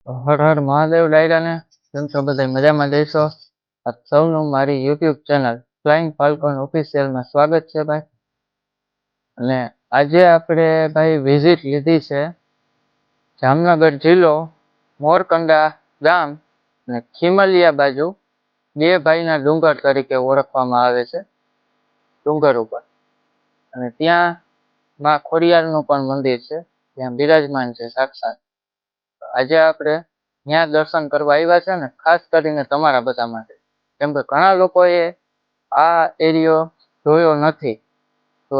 હર હર મહાદેવ ડાયરાને કેમ છો બધા મજામાં જઈશો. આપ સૌનું મારી યુટ્યુબ ચેનલ ફ્લાઇંગ ફાલ્કોન ઓફિશિયલમાં સ્વાગત છે ભાઈ. અને આજે આપણે ભાઈ વિઝિટ લીધી છે જામનગર જિલ્લો મોરકંડા ગામ અને ખીમલિયા બાજુ બે ભાઈના ડુંગર તરીકે ઓળખવામાં આવે છે ડુંગર ઉપર. અને ત્યાં માં ખોડિયારનું પણ મંદિર છે, ત્યાં બિરાજમાન છે સાક્ષાત. આજે આપણે ત્યાં દર્શન કરવા આવ્યા છે ને, ખાસ કરીને તમારા બધા માટે, કેમ કે ઘણા લોકોએ આ એરિયો જોયો નથી, તો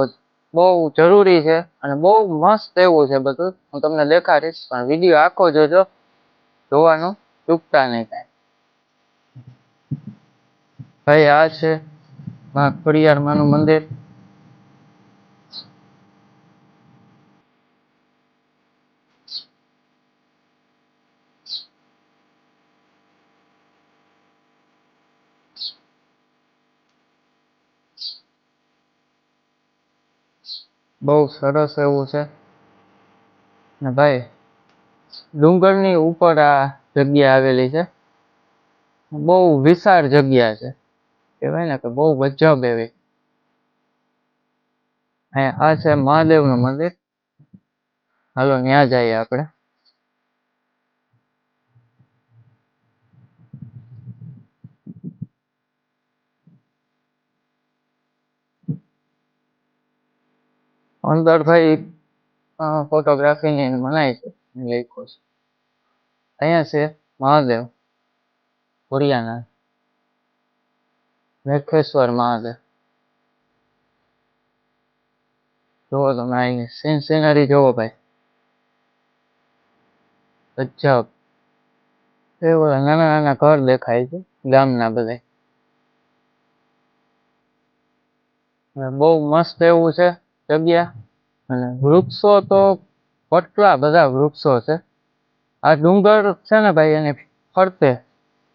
બહુ જરૂરી છે અને બહુ મસ્ત એવું છે બધું. હું તમને દેખાડીશ, પણ વિડીયો આખો જોજો, જોવાનું ચૂકતા નહીં કાંઈ. ભાઈ આ છે માં ખોડિયાર માનું મંદિર. બહુ સરસ એવું છે ને ભાઈ, ડુંગરની ઉપર આ જગ્યા આવેલી છે. બહુ વિશાળ જગ્યા છે, કહેવાય ને કે બહુ ગજબ એવી. આ છે મહાદેવનું મંદિર. હાલો ત્યાં જઈએ આપણે. અંદર ભાઈ ફોટોગ્રાફીની મનાઈ છે, લખ્યું છે. અહીંયા છે મહાદેવ ખોડિયારના, મેઘેશ્વર મહાદેવ. જોવો તમે અહીં સીનરી જોવો ભાઈ, ગજબ. એ બધા નાના નાના ઘર દેખાય છે ગામના બધા. બહુ મસ્ત એવું છે જગ્યા. અને વૃક્ષો તો કેટલા બધા વૃક્ષો છે. આ ડુંગર છે ને ભાઈ, એની ફરતે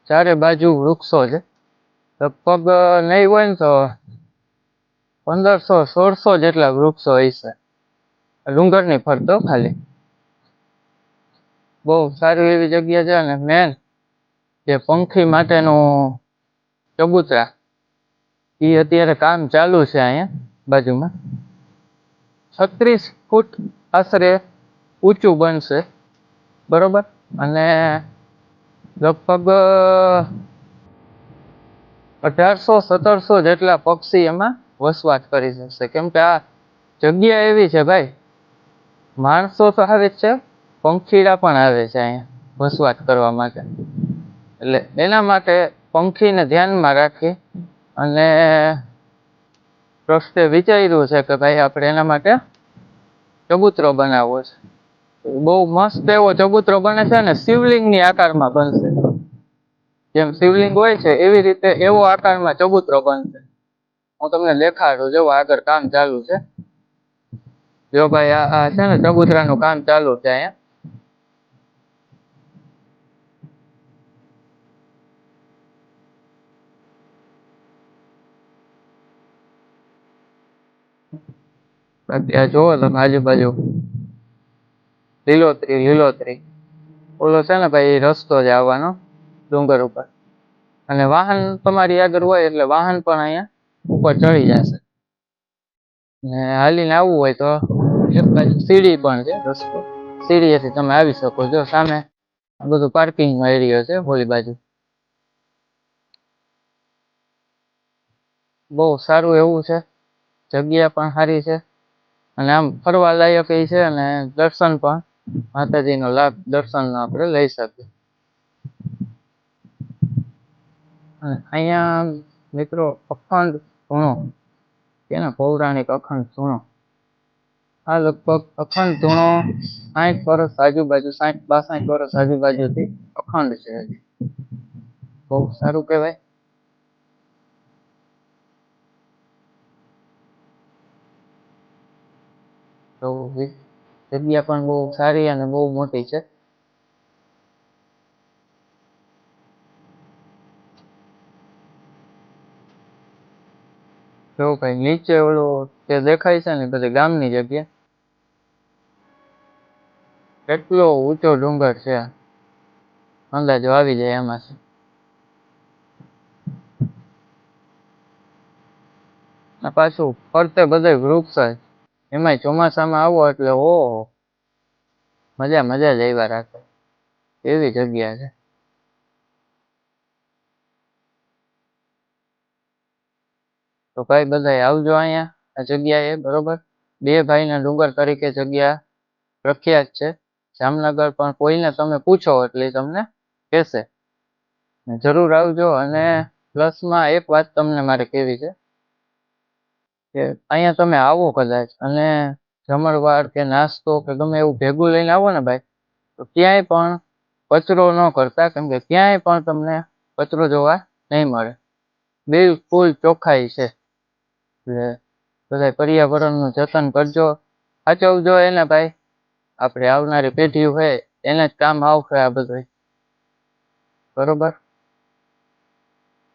ચારે બાજુ વૃક્ષો છે. લગભગ નહીં હોય ને તો 1500-1600 જેટલા વૃક્ષો હશે ડુંગરની ફરતો ખાલી. બહુ સારી એવી જગ્યા છે. અને મેન જે પંખી માટેનું ચબૂતરા, એ અત્યારે કામ ચાલુ છે અહીંયા બાજુમાં. 36 ફૂટ આશરે ઊંચું બનશે, બરોબર. અને લગભગ 1800-1700 જેટલા પક્ષી એમાં વસવાટ કરી શકશે, કેમ કે આ જગ્યા એવી છે ભાઈ, માણસો તો આવે જ છે, પંખીડા પણ આવે છે અહીંયા વસવાટ કરવા માટે. એટલે એના માટે પંખીને ધ્યાનમાં રાખી અને ટ્રસ્ટે વિચાર્યું છે કે ભાઈ આપણે એના માટે ચબૂતરો બનાવવો છે. બહુ મસ્ત એવો ચબૂતરો બને છે ને, શિવલિંગની આકારમાં બનશે. જેમ શિવલિંગ હોય છે એવી રીતે એવો આકારમાં ચબૂતરો બનશે. હું તમને દેખાડું, જો આગળ કામ ચાલુ છે. જો ભાઈ આ છે ને ચબૂતરાનું કામ ચાલુ છે અહીંયા. બાકી આ જોવો તમે આજુબાજુ લીલોતરી લીલોતરી. ઓલો છે ને ભાઈ રસ્તો જ આવવાનો ડુંગર ઉપર, અને વાહન તમારી આગળ હોય એટલે વાહન પણ અહીંયા ઉપર ચડી જશે. ને હાલીને આવવું હોય તો એક બાજુ સીડી પણ છે, રસ્તો, સીડીએથી તમે આવી શકો છો. સામે આ બધું પાર્કિંગનો એરિયો છે ઓલી બાજુ. બહુ સારું એવું છે, જગ્યા પણ સારી છે, અને આમ ફરવા લાયક એ છે. અને દર્શન પણ માતાજીનો લાભ દર્શનનો આપણે લઈ શકીએ. અહીંયા મિત્રો અખંડ ધૂણો, કે ને પૌરાણિક અખંડ ધૂણો, આ લગભગ અખંડ ધૂણો 60 વર્ષ આજુબાજુ, 60-62 વર્ષ આજુબાજુથી અખંડ છે. બહુ સારું કહેવાય. તો જગ્યા પણ બહુ સારી અને બહુ મોટી છે. જો ભાઈ નીચે ઓલું જે દેખાય છે ને બધી ગામની જગ્યા, કેટલો ઊંચો ડુંગર છે. અંદાજો આવી જાય એમાંથી. આ પાછું ફરતે બધે વૃક્ષ જ, એમાંય ચોમાસામાં આવો એટલે ઓહો મજા જ આવ્યા રાખે એવી જગ્યા છે. તો ભાઈ બધા આવજો અહીંયા આ જગ્યાએ, બરોબર. બે ભાઈના ડુંગર તરીકે જગ્યા પ્રખ્યાત છે. જામનગર પણ કોઈને તમે પૂછો એટલે તમને કહેશે. જરૂર આવજો. અને પ્લસમાં એક વાત તમને મારે કહેવી છે કે અહીંયા તમે આવો કદાચ અને જમણવાર કે નાસ્તો કે ગમે એવું ભેગું લઈને આવો ને ભાઈ, તો ક્યાંય પણ કચરો ન કરતા, કેમ કે ક્યાંય પણ તમને કચરો જોવા નહીં મળે. બિલકુલ ચોખ્ખાઈ છે. એટલે બધા પર્યાવરણનું જતન કરજો, સાચવજો એને ભાઈ. આપણે આવનારી પેઢી હોય એને જ કામ આવશે આ બધું, બરોબર.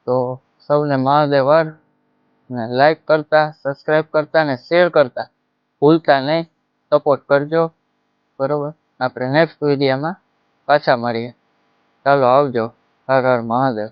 તો સૌને મહાદેવ હર. ને લાઈક કરતા, સબસ્ક્રાઈબ કરતા ને શેર કરતા ભૂલતા નહીં. સપોર્ટ કરજો, બરોબર. આપણે નેક્સ્ટ વિડીયોમાં પાછા મળીએ. ચાલો આવજો. હર હર મહાદેવ.